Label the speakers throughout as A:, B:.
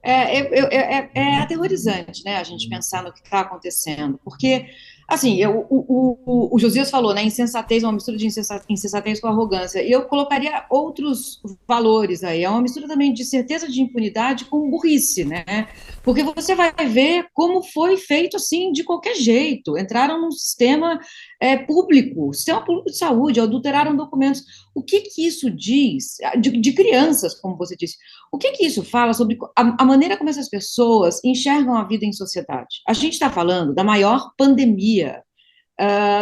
A: É aterrorizante, né, a gente pensar no que está acontecendo, porque, assim, o Josias falou, né, insensatez, uma mistura de insensatez com arrogância, e eu colocaria outros valores aí, é uma mistura também de certeza de impunidade com burrice, né, porque você vai ver como foi feito, assim, de qualquer jeito, entraram num sistema público de saúde, adulteraram documentos, o que que isso diz, de crianças, como você disse, o que que isso fala sobre a maneira como essas pessoas enxergam a vida em sociedade? A gente está falando da maior pandemia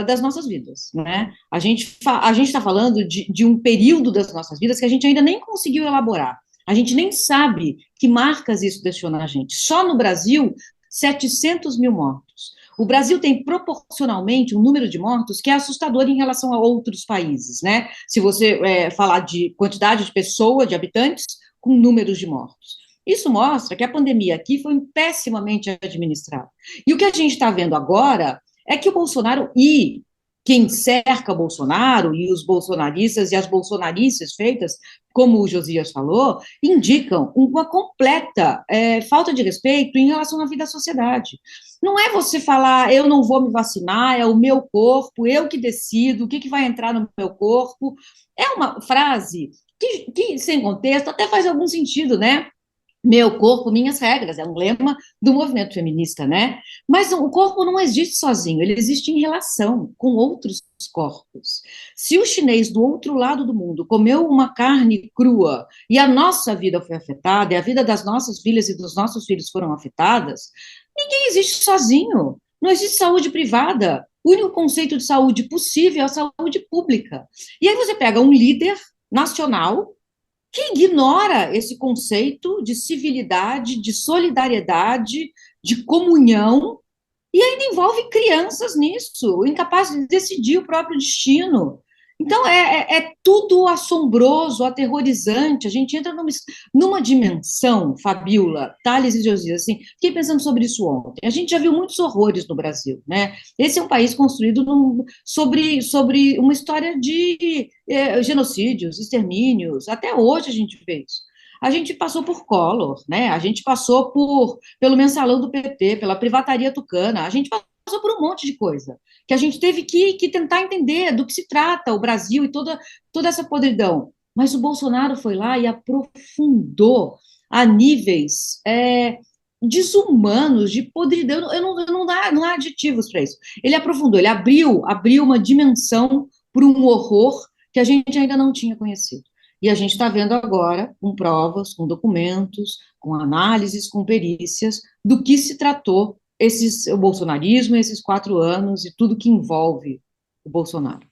A: das nossas vidas, né? A gente está falando de um período das nossas vidas que a gente ainda nem conseguiu elaborar. A gente nem sabe que marcas isso deixou na gente. Só no Brasil, 700 mil mortos. O Brasil tem proporcionalmente um número de mortos que é assustador em relação a outros países, né? Se você falar de quantidade de pessoas, de habitantes, com números de mortos. Isso mostra que a pandemia aqui foi pessimamente administrada. E o que a gente está vendo agora é que o Bolsonaro e quem cerca o Bolsonaro e os bolsonaristas e as bolsonarices feitas, como o Josias falou, indicam uma completa falta de respeito em relação à vida da sociedade. Não é você falar, eu não vou me vacinar, é o meu corpo, eu que decido o que vai entrar no meu corpo. É uma frase que, sem contexto, até faz algum sentido, né? Meu corpo, minhas regras, é um lema do movimento feminista, né? Mas o corpo não existe sozinho, ele existe em relação com outros corpos. Se o chinês do outro lado do mundo comeu uma carne crua e a nossa vida foi afetada, e a vida das nossas filhas e dos nossos filhos foram afetadas, ninguém existe sozinho. Não existe saúde privada. O único conceito de saúde possível é a saúde pública. E aí você pega um líder nacional que ignora esse conceito de civilidade, de solidariedade, de comunhão, e ainda envolve crianças nisso, incapazes de decidir o próprio destino. Então, é tudo assombroso, aterrorizante. A gente entra numa dimensão, Fabiola, Thales e Josias, assim, fiquei pensando sobre isso ontem. A gente já viu muitos horrores no Brasil, né? Esse é um país construído sobre uma história de genocídios, extermínios. Até hoje a gente vê isso. A gente passou por Collor, né? A gente passou pelo mensalão do PT, pela privataria tucana, a gente passou por um monte de coisa, que a gente teve que tentar entender do que se trata o Brasil e toda essa podridão. Mas o Bolsonaro foi lá e aprofundou a níveis desumanos, de podridão, não há adjetivos para isso. Ele aprofundou, ele abriu uma dimensão para um horror que a gente ainda não tinha conhecido. E a gente está vendo agora, com provas, com documentos, com análises, com perícias, do que se tratou o bolsonarismo, esses 4 anos e tudo que envolve o Bolsonaro.